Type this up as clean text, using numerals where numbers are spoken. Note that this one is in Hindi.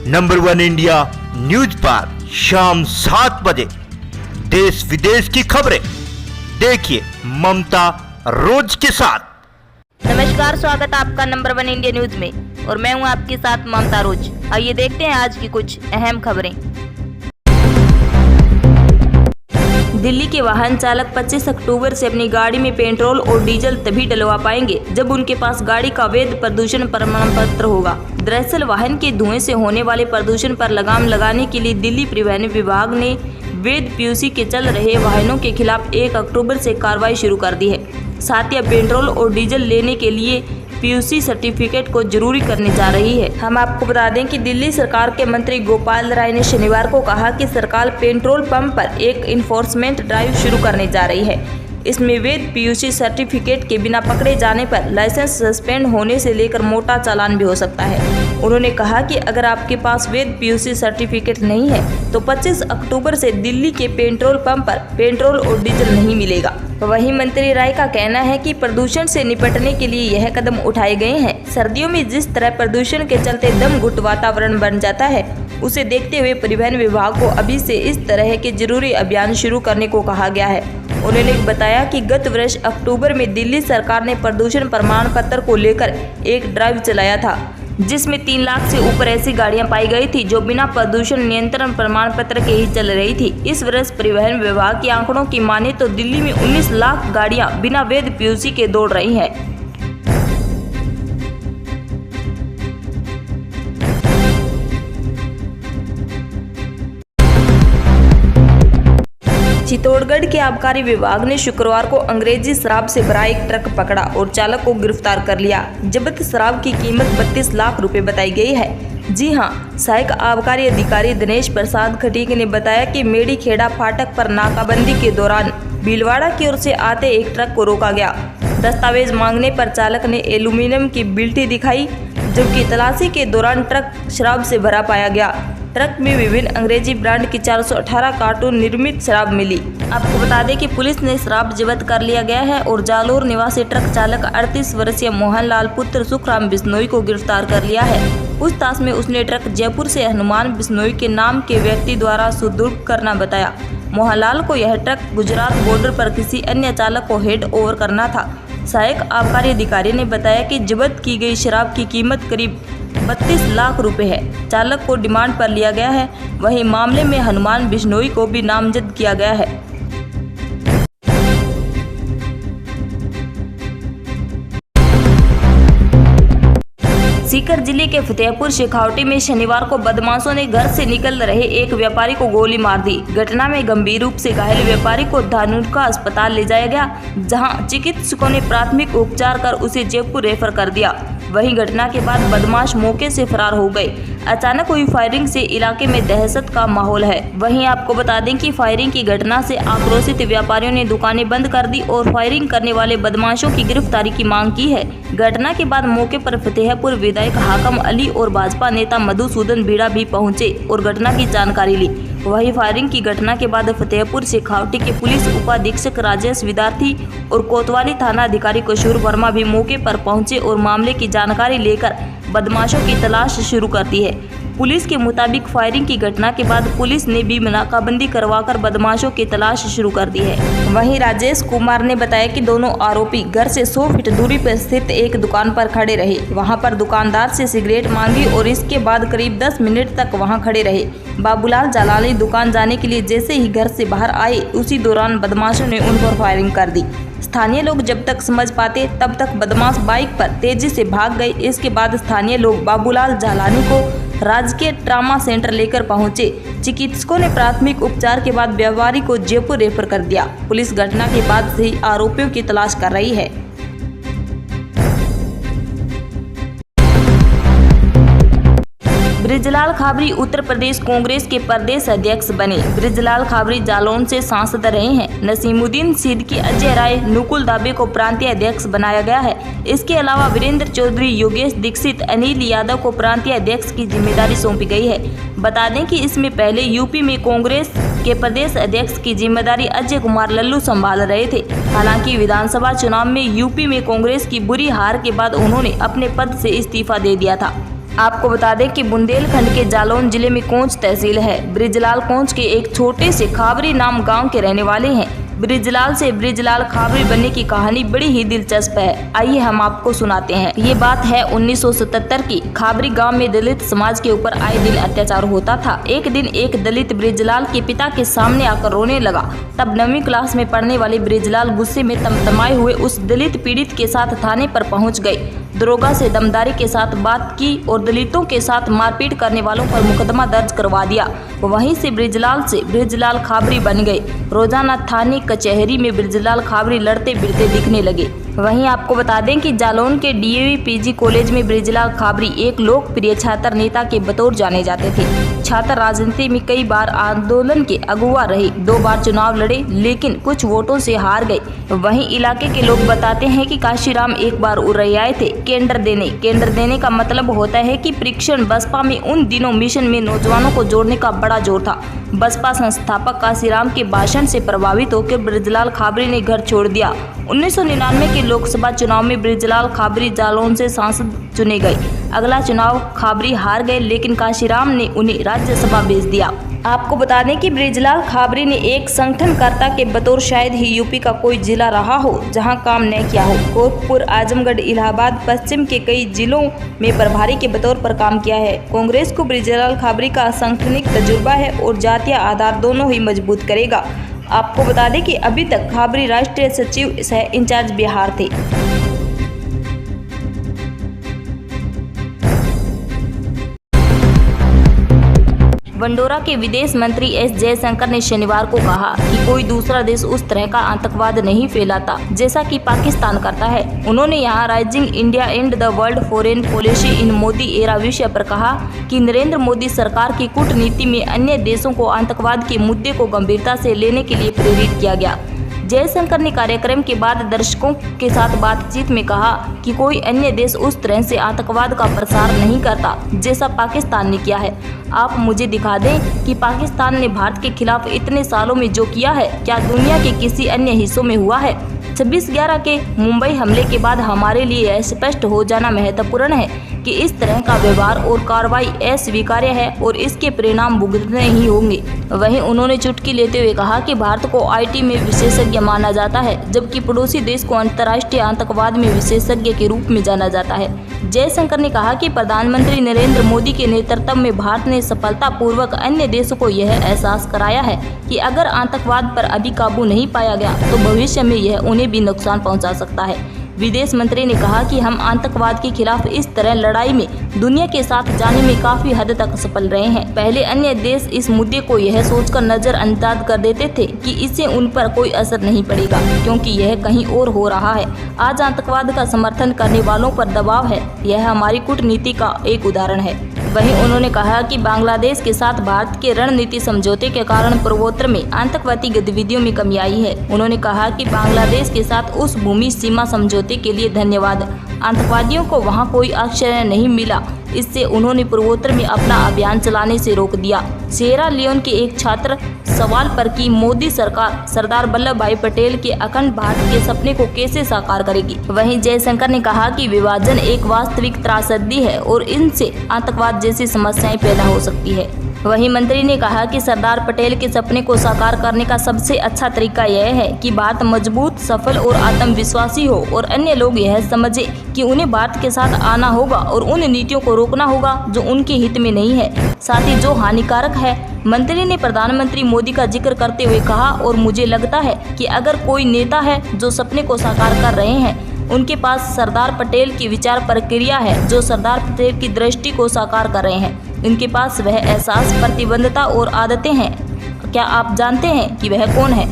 नंबर 1 इंडिया न्यूज पर शाम 7 बजे देश विदेश की खबरें देखिए ममता रोज के साथ। नमस्कार, स्वागत है आपका नंबर 1 इंडिया न्यूज में और मैं हूं आपके साथ ममता रोज। आइए देखते हैं आज की कुछ अहम खबरें। दिल्ली के वाहन चालक 25 अक्टूबर से अपनी गाड़ी में पेट्रोल और डीजल तभी डलवा पाएंगे जब उनके पास गाड़ी का वैध प्रदूषण प्रमाण पत्र होगा। दरअसल वाहन के धुएं से होने वाले प्रदूषण पर लगाम लगाने के लिए दिल्ली परिवहन विभाग ने वैध पीयूसी के चल रहे वाहनों के खिलाफ 1 अक्टूबर से कार्रवाई शुरू कर दी है। साथ ही पेट्रोल और डीजल लेने के लिए पीयूसी सर्टिफिकेट को जरूरी करने जा रही है। हम आपको बता दें कि दिल्ली सरकार के मंत्री गोपाल राय ने शनिवार को कहा कि सरकार पेट्रोल पंप पर एक इन्फोर्समेंट ड्राइव शुरू करने जा रही है। इसमें वैध पीयूसी सर्टिफिकेट के बिना पकड़े जाने पर लाइसेंस सस्पेंड होने से लेकर मोटा चालान भी हो सकता है। उन्होंने कहा कि अगर आपके पास वैध पीयूसी सर्टिफिकेट नहीं है तो 25 अक्टूबर से दिल्ली के पेट्रोल पंप पर पेट्रोल और डीजल नहीं मिलेगा। वहीं मंत्री राय का कहना है कि प्रदूषण से निपटने के लिए यह कदम उठाए गए हैं। सर्दियों में जिस तरह प्रदूषण के चलते दम घुट वातावरण बन जाता है, उसे देखते हुए परिवहन विभाग को अभी से इस तरह के जरूरी अभियान शुरू करने को कहा गया है। उन्होंने बताया कि गत वर्ष अक्टूबर में दिल्ली सरकार ने प्रदूषण प्रमाण पत्र को लेकर एक ड्राइव चलाया था, जिसमें 3 लाख से ऊपर ऐसी गाड़ियां पाई गई थी जो बिना प्रदूषण नियंत्रण प्रमाण पत्र के ही चल रही थी। इस वर्ष परिवहन विभाग के आंकड़ों की माने तो दिल्ली में 19 लाख गाड़ियां बिना वैध पीयूसी के दौड़ रही हैं। चित्तौड़गढ़ के आबकारी विभाग ने शुक्रवार को अंग्रेजी शराब से भरा एक ट्रक पकड़ा और चालक को गिरफ्तार कर लिया। जब्त शराब की कीमत 32 लाख रुपए बताई गई है। जी हां, सहायक आबकारी अधिकारी दिनेश प्रसाद खटीक ने बताया कि मेड़ी खेड़ा फाटक पर नाकाबंदी के दौरान भीलवाड़ा की ओर से आते एक ट्रक को रोका गया। दस्तावेज मांगने पर चालक ने एल्यूमीनियम की बिल्टी दिखाई, जबकि तलाशी के दौरान ट्रक शराब से भरा पाया गया। ट्रक में विभिन्न अंग्रेजी ब्रांड की 418 कार्टून निर्मित शराब मिली। आपको बता दें कि पुलिस ने शराब जब्त कर लिया गया है और जालोर निवासी ट्रक चालक 38 वर्षीय मोहनलाल पुत्र सुखराम बिश्नोई को गिरफ्तार कर लिया है। पूछताछ में उसने ट्रक जयपुर से हनुमान बिश्नोई के नाम के व्यक्ति द्वारा सुदूर करना बताया। मोहनलाल को यह ट्रक गुजरात बॉर्डर पर किसी अन्य चालक को हैंड ओवर करना था। सहायक आबकारी अधिकारी ने बताया कि जब्त की गई शराब की कीमत करीब 32 लाख रुपए है। चालक को रिमांड पर लिया गया है। वहीं मामले में हनुमान बिश्नोई को भी नामजद किया गया है। सीकर जिले के फतेहपुर शेखावटी में शनिवार को बदमाशों ने घर से निकल रहे एक व्यापारी को गोली मार दी। घटना में गंभीर रूप से घायल व्यापारी को धानुका अस्पताल ले जाया गया, जहां चिकित्सकों ने प्राथमिक उपचार कर उसे जयपुर रेफर कर दिया। वहीं घटना के बाद बदमाश मौके से फरार हो गए। अचानक हुई फायरिंग से इलाके में दहशत का माहौल है। वहीं आपको बता दें कि फायरिंग की घटना से आक्रोशित व्यापारियों ने दुकानें बंद कर दी और फायरिंग करने वाले बदमाशों की गिरफ्तारी की मांग की है। घटना के बाद मौके पर फतेहपुर विधायक हाकम अली और भाजपा नेता मधुसूदन भीड़ा भी पहुंचे और घटना की जानकारी ली। वहीं फायरिंग की घटना के बाद फतेहपुर शेखावटी के पुलिस उपाधीक्षक राजेश विद्यार्थी और कोतवाली थाना अधिकारी किशोर वर्मा भी मौके पर पहुंचे और मामले की जानकारी लेकर बदमाशों की तलाश शुरू कर दी है। पुलिस के मुताबिक फायरिंग की घटना के बाद पुलिस ने भी नाकाबंदी करवाकर बदमाशों की तलाश शुरू कर दी है। वहीं राजेश कुमार ने बताया कि दोनों आरोपी घर से 100 फीट दूरी पर स्थित एक दुकान पर खड़े रहे। वहां पर दुकानदार से सिगरेट मांगी और इसके बाद करीब 10 मिनट तक वहां खड़े रहे। बाबूलाल जालाली दुकान जाने के लिए जैसे ही घर से बाहर आए, उसी दौरान बदमाशों ने उन पर फायरिंग कर दी। स्थानीय लोग जब तक समझ पाते तब तक बदमाश बाइक पर तेजी से भाग गए। इसके बाद स्थानीय लोग बाबूलाल जालानी को राजकीय ट्रामा सेंटर लेकर पहुंचे। चिकित्सकों ने प्राथमिक उपचार के बाद व्यापारी को जयपुर रेफर कर दिया। पुलिस घटना के बाद से ही आरोपियों की तलाश कर रही है। बृजलाल खाबरी उत्तर प्रदेश कांग्रेस के प्रदेश अध्यक्ष बने। बृजलाल खाबरी जालौन से सांसद रहे हैं। नसीमुद्दीन सिद्दीकी, अजय राय, नुकुल दाबे को प्रांतीय अध्यक्ष बनाया गया है। इसके अलावा वीरेंद्र चौधरी, योगेश दीक्षित, अनिल यादव को प्रांतीय अध्यक्ष की जिम्मेदारी सौंपी गई है। बता दें कि इसमें पहले यूपी में कांग्रेस के प्रदेश अध्यक्ष की जिम्मेदारी अजय कुमार लल्लू संभाल रहे थे। हालांकि विधानसभा चुनाव में यूपी में कांग्रेस की बुरी हार के बाद उन्होंने अपने पद से इस्तीफा दे दिया था। आपको बता दें कि बुंदेलखंड के जालौन जिले में कोंच तहसील है। ब्रिजलाल कोंच के एक छोटे से खाबरी नाम गांव के रहने वाले हैं। ब्रिजलाल से ब्रिजलाल खाबरी बनने की कहानी बड़ी ही दिलचस्प है। आइए हम आपको सुनाते हैं। ये बात है 1977 की। खाबरी गांव में दलित समाज के ऊपर आए दिन अत्याचार होता था। एक दिन एक दलित ब्रिजलाल के पिता के सामने आकर रोने लगा। तब 9वीं क्लास में पढ़ने वाले ब्रिजलाल गुस्से में तमतमाए हुए उस दलित पीड़ित के साथ थाने पर पहुंच गए। दरोगा से दमदारी के साथ बात की और दलितों के साथ मारपीट करने वालों पर मुकदमा दर्ज करवा दिया। वहीं से ब्रिजलाल खाबरी बन गए। रोजाना थाने कचहरी में ब्रिजलाल खाबरी लड़ते भिड़ते दिखने लगे। वहीं आपको बता दें कि जालौन के डीएवी पीजी कॉलेज में ब्रिजलाल खाबरी एक लोकप्रिय छात्र नेता के बतौर जाने जाते थे। छात्र राजनीति में कई बार आंदोलन के अगुवा रहे। 2 बार चुनाव लड़े लेकिन कुछ वोटों से हार गए। वहीं इलाके के लोग बताते हैं कि काशीराम एक बार उड़े आए थे केंद्र देने का मतलब होता है कि परीक्षण। बसपा में उन दिनों मिशन में नौजवानों को जोड़ने का बड़ा जोर था। बसपा संस्थापक काशीराम के भाषण से प्रभावित होकर ब्रिजलाल खाबरी ने घर छोड़ दिया। 1999 के लोकसभा चुनाव में ब्रिजलाल खाबरी जालौन से सांसद चुने गए। अगला चुनाव खाबरी हार गए लेकिन काशीराम ने उन्हें राज्यसभा भेज दिया। आपको बता दें कि ब्रिजलाल खाबरी ने एक संगठनकर्ता के बतौर शायद ही यूपी का कोई जिला रहा हो जहां काम न किया हो। गोरखपुर, आजमगढ़, इलाहाबाद, पश्चिम के कई जिलों में प्रभारी के बतौर पर काम किया है। कांग्रेस को ब्रिजलाल खाबरी का सांगठनिक तजुर्बा है और जातीय आधार दोनों ही मजबूत करेगा। आपको बता दें कि अभी तक खाबरी राष्ट्रीय सचिव सह इंचार्ज बिहार थे। वंडोरा के विदेश मंत्री एस जयशंकर ने शनिवार को कहा कि कोई दूसरा देश उस तरह का आतंकवाद नहीं फैलाता जैसा कि पाकिस्तान करता है। उन्होंने यहाँ rising India and the world foreign policy in Modi era विषय पर कहा कि नरेंद्र मोदी सरकार की कूटनीति में अन्य देशों को आतंकवाद के मुद्दे को गंभीरता से लेने के लिए प्रेरित किया गया। जयशंकर ने कार्यक्रम के बाद दर्शकों के साथ बातचीत में कहा कि कोई अन्य देश उस तरह से आतंकवाद का प्रसार नहीं करता जैसा पाकिस्तान ने किया है। आप मुझे दिखा दें कि पाकिस्तान ने भारत के खिलाफ इतने सालों में जो किया है क्या दुनिया के किसी अन्य हिस्सों में हुआ है। 26/11 के मुंबई हमले के बाद हमारे लिए यह स्पष्ट हो जाना महत्वपूर्ण है कि इस तरह का व्यवहार और कार्रवाई अस्वीकार्य है और इसके परिणाम भुगतने ही होंगे। वहीं उन्होंने चुटकी लेते हुए कहा कि भारत को आईटी में विशेषज्ञ माना जाता है जबकि पड़ोसी देश को अंतर्राष्ट्रीय आतंकवाद में विशेषज्ञ के रूप में जाना जाता है। जयशंकर ने कहा कि प्रधानमंत्री नरेंद्र मोदी के नेतृत्व में भारत ने सफलतापूर्वक अन्य देशों को यह एहसास कराया है कि अगर आतंकवाद पर अभी काबू नहीं पाया गया तो भविष्य में यह उन्हें भी नुकसान पहुंचा सकता है। विदेश मंत्री ने कहा कि हम आतंकवाद के खिलाफ इस तरह लड़ाई में दुनिया के साथ जाने में काफी हद तक सफल रहे हैं। पहले अन्य देश इस मुद्दे को यह सोचकर नजरअंदाज कर देते थे कि इससे उन पर कोई असर नहीं पड़ेगा क्योंकि यह कहीं और हो रहा है। आज आतंकवाद का समर्थन करने वालों पर दबाव है। यह हमारी कूटनीति का एक उदाहरण है। वहीं उन्होंने कहा कि बांग्लादेश के साथ भारत के रणनीति समझौते के कारण पूर्वोत्तर में आतंकवादी गतिविधियों में कमी आई है। उन्होंने कहा कि बांग्लादेश के साथ उस भूमि सीमा समझौते के लिए धन्यवाद। आतंकवादियों को वहां कोई आश्रय नहीं मिला। इससे उन्होंने पूर्वोत्तर में अपना अभियान चलाने से रोक दिया। सिएरा लियोन के एक छात्र सवाल पर कि मोदी सरकार सरदार वल्लभ भाई पटेल के अखंड भारत के सपने को कैसे साकार करेगी। वहीं जयशंकर ने कहा कि विभाजन एक वास्तविक त्रासदी है और इनसे आतंकवाद जैसी समस्याएं पैदा हो सकती है। वहीं मंत्री ने कहा कि सरदार पटेल के सपने को साकार करने का सबसे अच्छा तरीका यह है कि भारत मजबूत, सफल और आत्मविश्वासी हो और अन्य लोग यह समझे कि उन्हें भारत के साथ आना होगा और उन नीतियों को रोकना होगा जो उनके हित में नहीं है, साथ ही जो हानिकारक है। मंत्री ने प्रधानमंत्री मोदी का जिक्र करते हुए कहा और मुझे लगता है कि अगर कोई नेता है जो सपने को साकार कर रहे हैं उनके पास सरदार पटेल की विचार प्रक्रिया है जो सरदार पटेल की दृष्टि को साकार कर रहे हैं। इनके पास वह एहसास, प्रतिबद्धता और आदतें हैं। क्या आप जानते हैं कि वह कौन है?